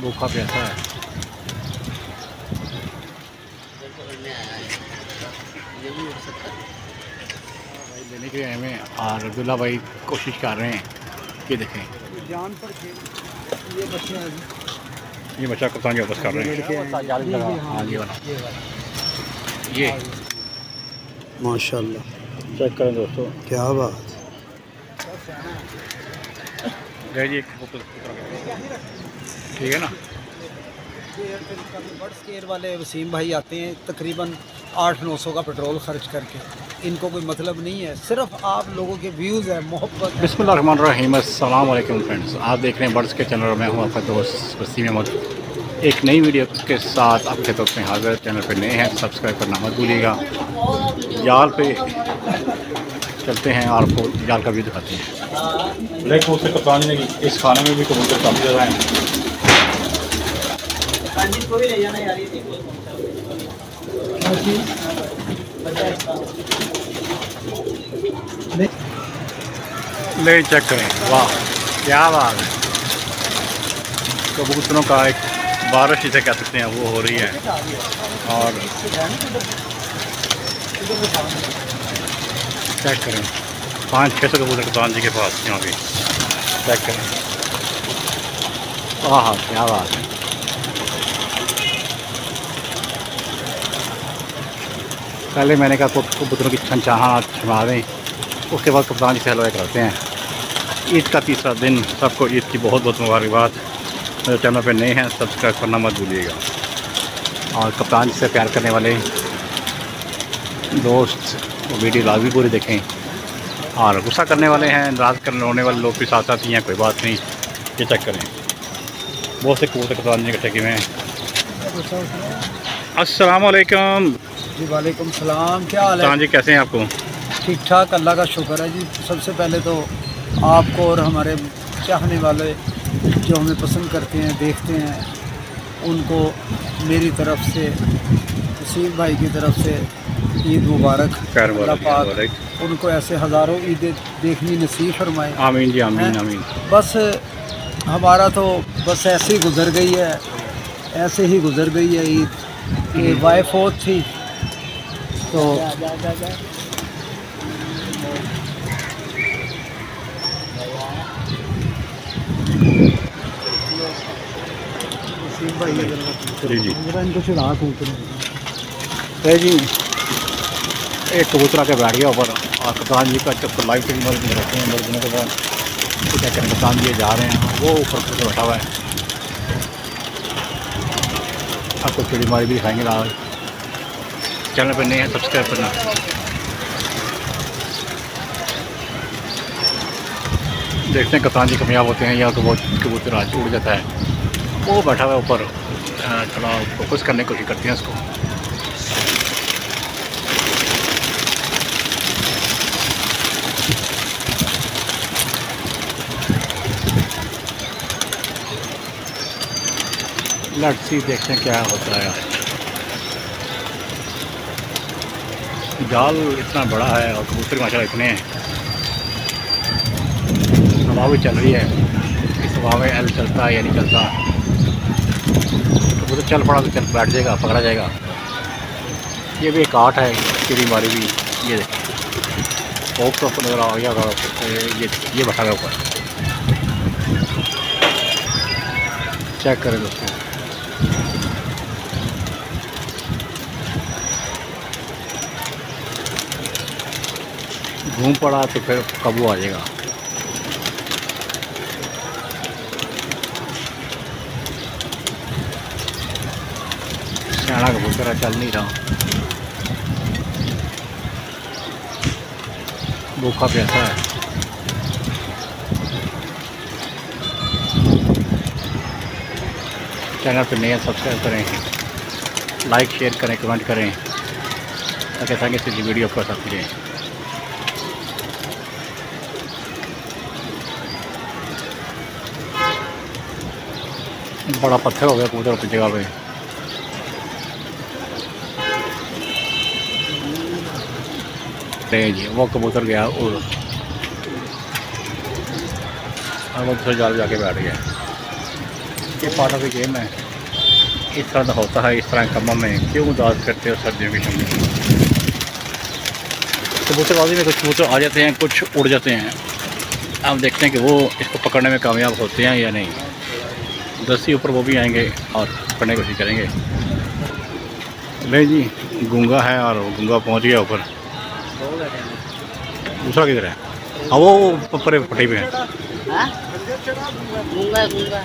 भूखा प्यासा है। भाई लेने के लिए आए हुए हैं और अब्दुल्ला भाई कोशिश कर रहे हैं। ये देखें जान पर ये बच्चे हैं, ये बच्चा कप्तान जी वापस कर रहे हैं। हाँ ये वाला ये माशाल्लाह। चेक करें दोस्तों, क्या बात। जी ठीक है ना। बर्ड्स केयर वाले वसीम भाई आते हैं तकरीबन 800-900 का पेट्रोल खर्च करके। इनको कोई मतलब नहीं है, सिर्फ आप लोगों के व्यूज़ है, मोहब्बत। बिस्मिल्लाहिर्रहमानिर्रहीम, अस्सलाम वालेकुम फ्रेंड्स। आप देख रहे हैं बर्ड्स के चैनल। मैं हूं आपका दोस्त वसीम अहमद, एक नई वीडियो के साथ आपके तरफ में हाजिर। चैनल पे नए हैं सब्सक्राइब करना मत भूलिएगा। जाल पे चलते हैं और आपको जाल का व्यू दिखाते हैं। ब्लैक कोट से कप्तान ने इस खाने में भी कबूतर काफ़ी ज़्यादा हैं। ले चेक करें, वाह क्या बात है। कबूतरों का एक बारिश इसे कह सकते हैं वो हो रही है। और चेक करें 500-600 कबूतर कप्तान जी के पास यहाँ पे। चेक करें, हाँ क्या बात है। पहले मैंने कहा कबूतरों की छनछाहट छमा दें, उसके बाद कप्तान जी से हलवाई कराते हैं। ईद का तीसरा दिन, सबको ईद की बहुत बहुत मुबारकबाद। मेरे चैनल पे नए हैं सब्सक्राइब करना मत भूलिएगा। और कप्तान जी से प्यार करने वाले दोस्त वो वीडियो लाभ भी पूरी देखें। और गुस्सा करने वाले हैं, नाराज़ करने होने वाले लोग भी साथ साथ ही हैं, कोई बात नहीं। ये चेक करें, बहुत से कबूतर कप्तान जी इकट्ठे किए हैं। अस्सलाम वालेकुम। जी वालेकुम सलाम, क्या हाल है? कप्तान जी कैसे हैं आपको? ठीक ठाक, अल्लाह का शुक्र है जी। सबसे पहले तो आपको और हमारे चाहने वाले जो हमें पसंद करते हैं, देखते हैं, उनको मेरी तरफ से, वसीम भाई की तरफ से ईद मुबारक। अल्लाह पाक उनको ऐसे हज़ारों ईदें देखनी नसीब फरमाए। आमीन जी, आमीन आमीन। बस हमारा तो बस ऐसे ही गुज़र गई है, ऐसे ही गुज़र गई है ईद। ये वाइफ होत थी तो जी इनको चढ़ा जी। एक कबूतर आके बैठ गया ऊपर और कप्तान जी का चक्कर लाइव से रहते हैं मर्दों के बाद। तो क्या करें, कप्तान जी जा रहे हैं, वो ऊपर बैठा हुआ है। आपको चिड़ी मारी भी दिखाएंगे। आज चैनल पर नए हैं सब्सक्राइब करना। देखते हैं कप्तान जी कामयाब होते हैं या कबूतर आज उड़ जाता है। वो बैठा हुआ है ऊपर, थोड़ा फोकस करने की कोशिश करते हैं उसको। लेट्स सी, देखते हैं क्या होता है। जाल इतना बड़ा है और कबूतर माशाल्लाह इतने हैं। हवा भी चल रही है, इस हवा में एल चलता है या नहीं चलता। कबूतर चल पड़ा तो चल बैठ जाएगा, पकड़ा जाएगा। ये भी एक आर्ट है, चिड़ी मारी भी। ये देखिए ओप तो नज़र आ गया, ये बैठा हुआ ऊपर। चेक करें दोस्तों, घूम पड़ा तो फिर काबू आ जाएगा। सियाना कबूतर चल नहीं रहा, भूखा प्यासा है। चैनल पर नए सब्सक्राइब करें, लाइक शेयर करें, कमेंट करें ताकि इसी वीडियो आपको साथ मिले। बड़ा पत्थर हो गया कबूतर की जगह पे। जी वो कबूतर गया और वो दूसरे जाल जाके बैठ गया। ये पार्ट ऑफ द गेम है। इस तरह होता है, इस तरह के कामों में क्यों उदास करते हो सर्दियों के समय। कबूतरबाजी में कुछ कबूतर आ जाते हैं, कुछ उड़ जाते हैं। अब देखते हैं कि वो इसको पकड़ने में कामयाब होते हैं या नहीं। दस्ती ऊपर वो भी आएंगे और पकड़ने की कोशिश करेंगे। ले जी, गूंगा है और गूंगा पहुंच गया ऊपर। दूसरा किधर है? हाँ वो ऊपर पट्टी पे है। गूंगा गूंगा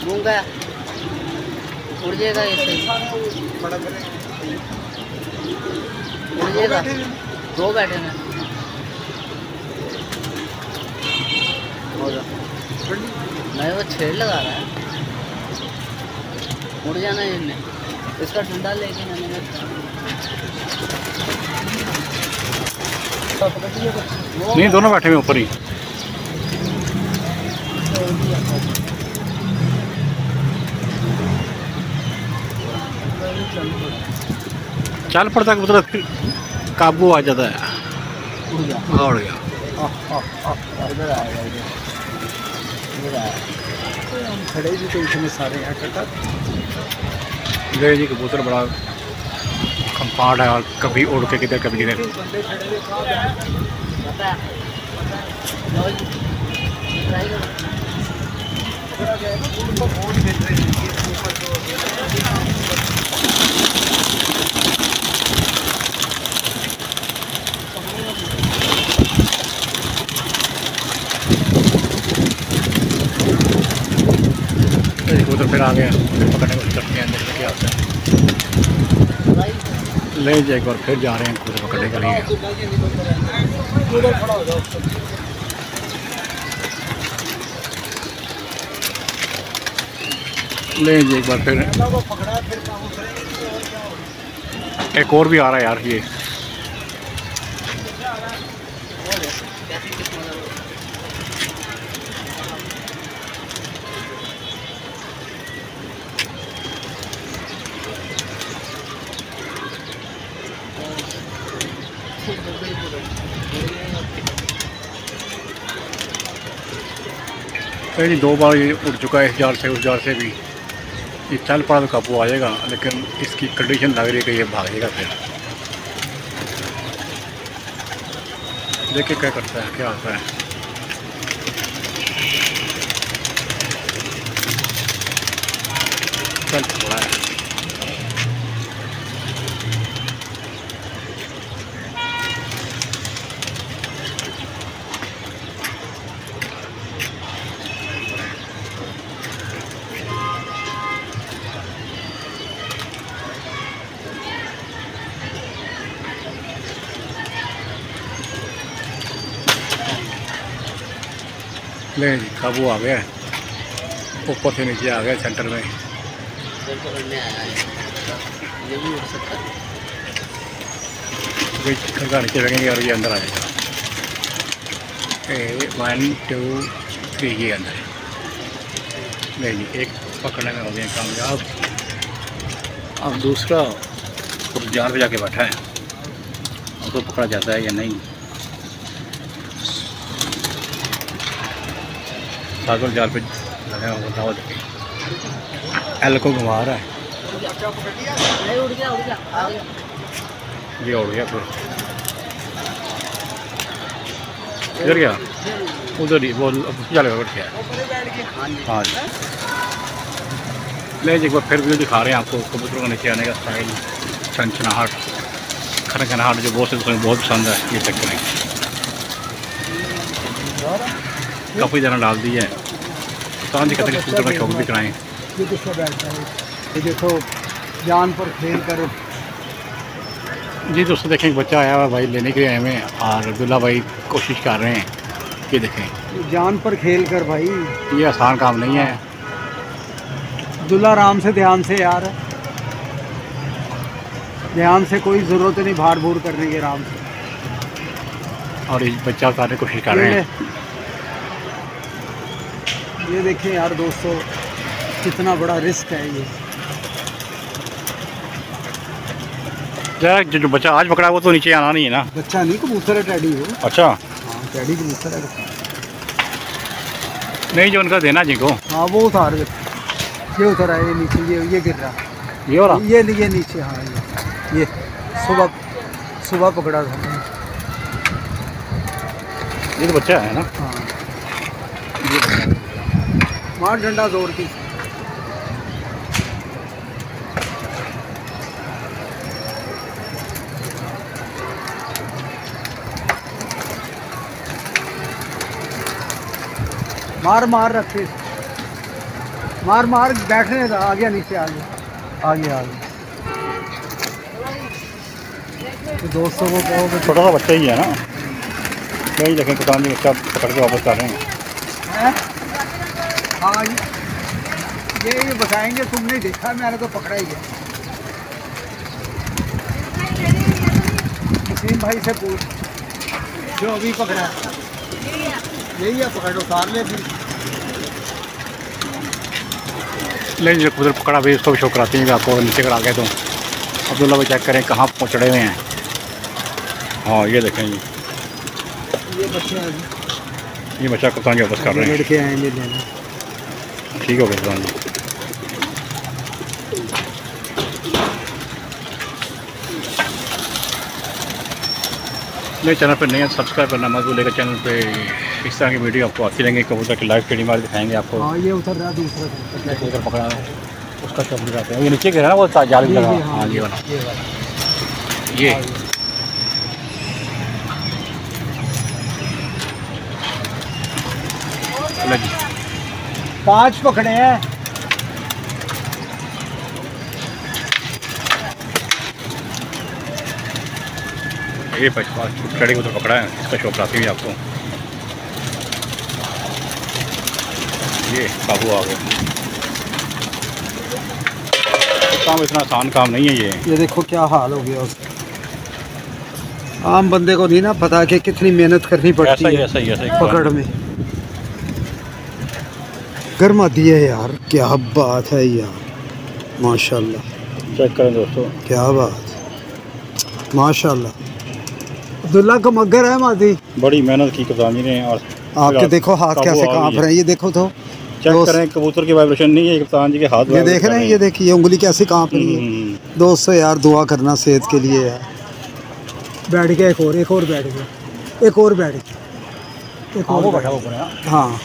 गूंगा उड़ जाएगा, ऐसे उड़ जाएगा। दो बैठे हैं, नहीं वो छेड़ लगा रहा है। उड़ जाना है इनने, इसका ठंडा लेके नहीं, दोनों बैठे हुए ऊपर ही। चल पड़ता है मतलब, फिर काबू आ जाता है। उड़ गया, उड़ गया। इधर आएगा, इधर आया। हम खड़े भी तो इतने सारे हैं कटा। ले जी, कबूतर बड़ा खम्पाट है और कभी उड़ के किधर कभी किधर। कबूतर फिर आ गया, फिर पकड़ने को करते हैं, देखते क्या होता है। ले जी, एक बार फिर जा रहे हैं कबूतर पकड़ने के लिए। ले जी, एक बार फिर एक और भी आ रहा है यार ये। जी, 2 बार ये उड़ चुका है, इस जार से उस जार से भी। ये चल पड़ा तो काबू आ जाएगा, लेकिन इसकी कंडीशन लग रही है कि ये भागेगा। फिर देखिए क्या करता है, क्या होता है। चल पड़ा है। ले जी, काबू आ गया, ऊपर से नीचे आ गया सेंटर में। पकड़ने आया है, ये भी उड़ सकता है। खड़का नीचे फेंकेंगे और ये अंदर आ जाएगा। 1 2 3 ये अंदर। ले जी, एक पकड़ने में हो गया कामयाब। अब दूसरा उस जाल पे जाके बैठा है, उसको पकड़ा जाता है या नहीं। सागर जाल पे लगा हुआ दावत एल को घुमा रहा है। नहीं, उड़ गया, उड़ गया, आ गया। ये उड़ गया, फिर इधर गया, उधर ही वो जाल पे बैठ गया। हाँ जी, ले जी, एक बार फिर व्यू दिखा रहे हैं आपको कबूतरों का नीचे आने का स्टाइल, छनछनाहट, खनखनाहट जो बहुत से दोस्तों को बहुत पसंद है। ये चक्कर है, काफ़ी ज़्यादा डाल दी है। पता नहीं कितने कबूतर का शौक भी कराएँ। ये किसका बैठता है? ये देखो, जान पर खेल कर। जी दोस्तों, देखें, एक बच्चा आया हुआ भाई लेने के लिए आए हुए हैं और अब्दुल्ला भाई कोशिश कर रहे हैं। ये देखें, जान पर खेल कर भाई, ये आसान काम नहीं है। अब्दुल्ला आराम से, ध्यान से यार, ध्यान से, कोई ज़रूरत नहीं भाड़ भूड़ करने की, आराम से। और ये बच्चा उतारने की कोशिश कर रहे हैं। ये देखें यार दोस्तों, कितना बड़ा रिस्क है ये। यार जो बच्चा आज पकड़ा वो तो नीचे आना नहीं है ना। बच्चा नहीं, कबूतर है, टैडी हो। अच्छा, हाँ, टैडी कबूतर है। नहीं जो उनका देना जी को। हाँ, वो उतार दे। ये उतर आया, ये नीचे, ये गिर रहा, ये वाला ये नीचे। हाँ ये सुबह पकड़ा था। ये तो बच्चा है ना। हाँ मार डंडा जोर की। मार रखे, मार बैठने का। आ गया नीचे, आ गया। तो दोस्तों को कहो, छोटा सा बच्चा ही है ना। वही देखें किसान जी बच्चा पकड़ के वापस कर रहे हैं। हाँ ये बताएंगे, तुमने देखा, मैंने तो पकड़ा ही है। वसीम भाई से पूछ, जो अभी पकड़ा यही है, पकड़ उतार ले फिर। लेकिन जो कबूतर पकड़ा भी उसको भी शो कराती हैं कि आपको नीचे कर आ गए तो अब्दुल्ला भाई चेक करें कहाँ पहुँचड़े हुए हैं। हाँ ये देखें जी, ये बच्चे ये बच्चा कप्तान जी वापस कर रहे हैं। लड़के आएंगे लेने। ठीक हो गया कप्तान जी। मेरे चैनल पर नहीं है, सब्सक्राइब करना मत भूलिएगा। चैनल पे इस तरह की वीडियो आपको आती रहेंगी। कबूतर की लाइव फीडिंग वाले दिखाएंगे आपको। हाँ ये उतर रहा दूसरा कबूतर पकड़ा उसका शौक दिखाते हैं। ये नीचे गिरा ना, वो जाल भी लगा। हाँ ये वाला, ये 5 पकड़े हैं। ये चढ़ी को तो पकड़ा है, इसका शौक आती हुई आपको। ये काबू आ गया। काम इतना आसान काम नहीं है ये देखो क्या हाल हो गया उसका। आम बंदे को नहीं ना पता कि कितनी मेहनत करनी पड़ती है ऐसा ही पकड़ में। गर्मा दिए यार, क्या बात है यार, माशाल्लाह। चेक करें दोस्तों, क्या बात, माशाल्लाह। अब्दुल्ला का मगर है मादी, बड़ी मेहनत की कप्तान जी ने। और आपके देखो हाथ कैसे कांप रहे हैं, ये देखो तो चेक करें, कबूतर की वाइब्रेशन नहीं है कप्तान जी के हाथ। ये देख रहे हैं, ये देखिए उंगली कैसे कांप रही है। दोस्तों यार दुआ करना सेहत के लिए यार। बैठ गया एक और बैठ गया, एक और बैठ गया, एक और बैठा ऊपर है। हाँ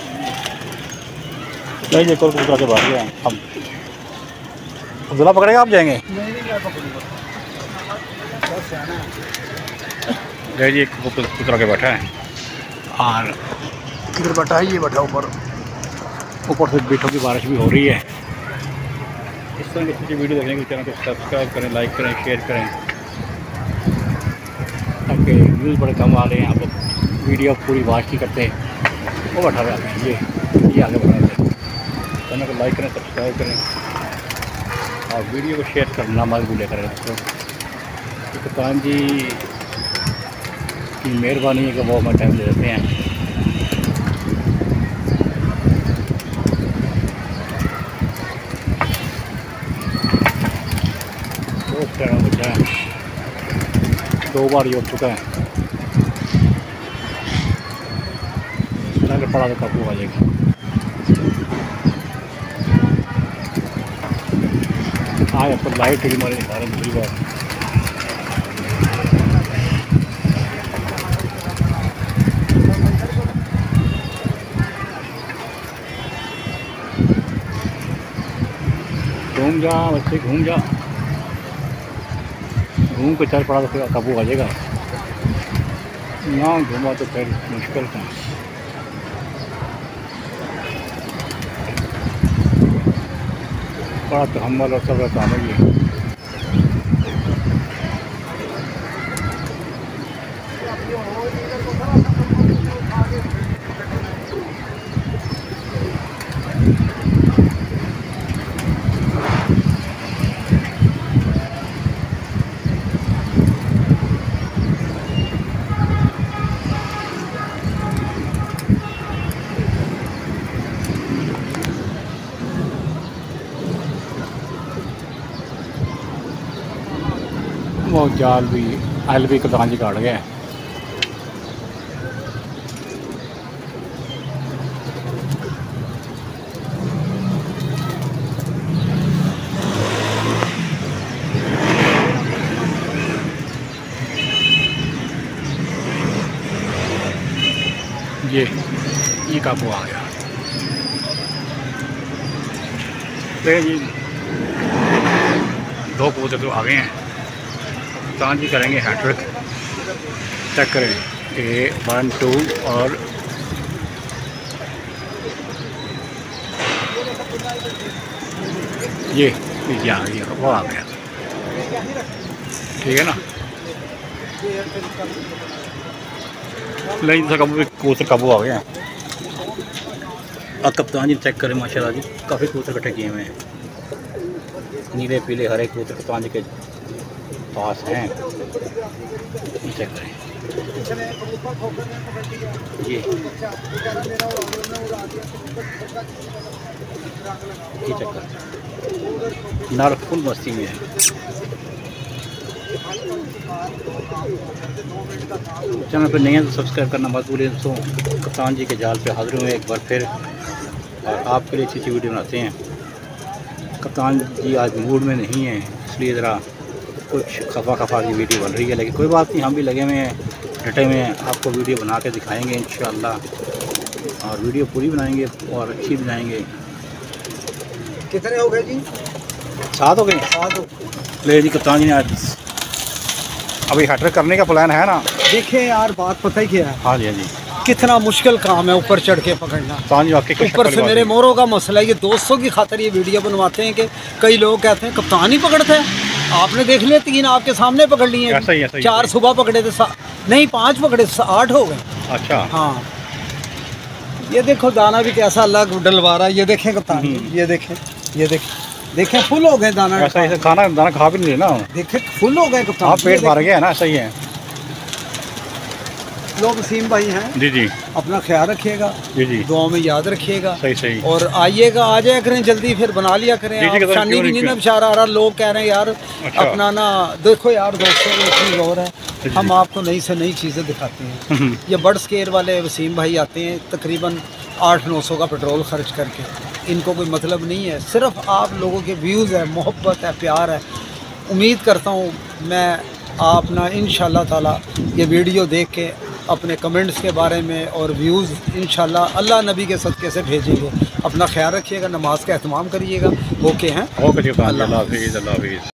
नहीं एक और कबूतर के बैठ गया। अब अब्दुल्ला पकड़ेगा, आप जाएंगे? जी एक कबूतर के बैठा है और इधर बैठा है, ये बैठा ऊपर से बीठों की बारिश भी हो रही है। इस तरह की वीडियो देखने के चैनल को सब्सक्राइब करें, लाइक करें, शेयर करें ताकि व्यूज़ बड़े कम आ रहे हैं। आप लोग वीडियो पूरी वॉच नहीं करते, वो बैठा रहे हैं। ये आगे बढ़ा रहे हैं। चैनल को लाइक करें, सब्सक्राइब करें और वीडियो को शेयर करना मत भूलिए करें। तो कप्तान जी की मेहरबानी है कि वो हमें टाइम दे देते हैं। बच्चा है, 2 बार उठ चुका है। पहले पड़ा तो काबू आ जाएगा। आज आपको लाइट टीम वाले दिखा रहे हैं दूसरी बार। घूम जा बच्चे, घूम जा, घूम के चल पड़ा तो फिर काबू आ जाएगा। ना घूमा तो फिर मुश्किल था। बड़ा तो हम वाला सब रहता है। वो जाल भी आयल भी कप्तान जी काट गए। काबू आ गया। देखिए जी 2 कबूतर तो आ गए हैं। कप्तान जी करेंगे हैट्रिक। चेक करें ये 1 2 और ये नीचे आ गया, वो आ गया। ठीक है ना। नहीं कबूतर काबू आ गए हैं। अब कप्तान जी चेक करें माशाल्लाह जी काफ़ी कबूतर इकट्ठे किए हुए हैं। नीले पीले हरे कबूतर कप्तान जी के पास हैं। चेक करें ये चेक करें नर फुल मस्ती में है। चैनल पर नहीं है तो सब्सक्राइब करना मत भूलिए दोस्तों। कप्तान जी के जाल पे हाजिर हुए एक बार फिर और आपके लिए अच्छी वीडियो बनाते हैं। कप्तान जी आज मूड में नहीं है इसलिए ज़रा कुछ खफा की वीडियो बन रही है, लेकिन कोई बात नहीं, हम भी लगे हुए हैं, डटे हुए हैं। आपको वीडियो बना के दिखाएंगे इंशाअल्लाह और वीडियो पूरी बनाएंगे और अच्छी बनाएंगे। कितने हो गए जी? 7 हो गए। 7 ले जी कप्तान जी ने आज अभी हैट्रिक करने का प्लान है ना। देखें यार बात पता ही क्या है, हाँ जी हाँ जी, कितना मुश्किल काम है ऊपर चढ़ के पकड़ना। कप्तान जी वाकई ऊपर से मेरे मोरों का मसला है, ये दोस्तों की खातिर ये वीडियो बनवाते हैं कि कई लोग कहते हैं कप्तान ही पकड़ते हैं। आपने देख लिया 3 आपके सामने पकड़ लिए, ऐसा ही 4 सुबह पकड़े थे, नहीं 5 पकड़े, 8 हो गए। अच्छा हाँ ये देखो दाना भी कैसा अलग डलवा रहा है, ये देखें कप्तान, ये देखें, ये देखें फुल हो गए दाना। ऐसा ही दाना खा भी नहीं ना, देखें फुल हो गए कप्तान। हाँ पेट भर गया है ना, सही है। लोग वसीम भाई हैं जी जी, अपना ख्याल रखिएगा जी जी, दुआ में याद रखिएगा। सही सही। और आइएगा, आ जाया करें जल्दी, फिर बना लिया करें। जी, आप शानी भी नहीं ना बेचारा आ रहा, लोग कह रहे हैं यार अच्छा। अपना ना देखो यार दोस्तों एक चीज़ और है, हम आपको नई से नई चीज़ें दिखाते हैं। ये बर्ड स्केयर वाले वसीम भाई आते हैं तकरीबन 800-900 का पेट्रोल खर्च करके, इनको कोई मतलब नहीं है, सिर्फ आप लोगों के व्यूज़ है, मोहब्बत है, प्यार है। उम्मीद करता हूँ मैं आप ना इंशाल्लाह ताला ये वीडियो देख के अपने कमेंट्स के बारे में और व्यूज़ इंशाल्लाह अल्लाह नबी के सदक़े से भेजेंगे। अपना ख्याल रखिएगा, नमाज का एहतमाम करिएगा। ओके हैं, ओके जी, अल्लाह हाफ़िज़, अल्लाह हाफ़िज़।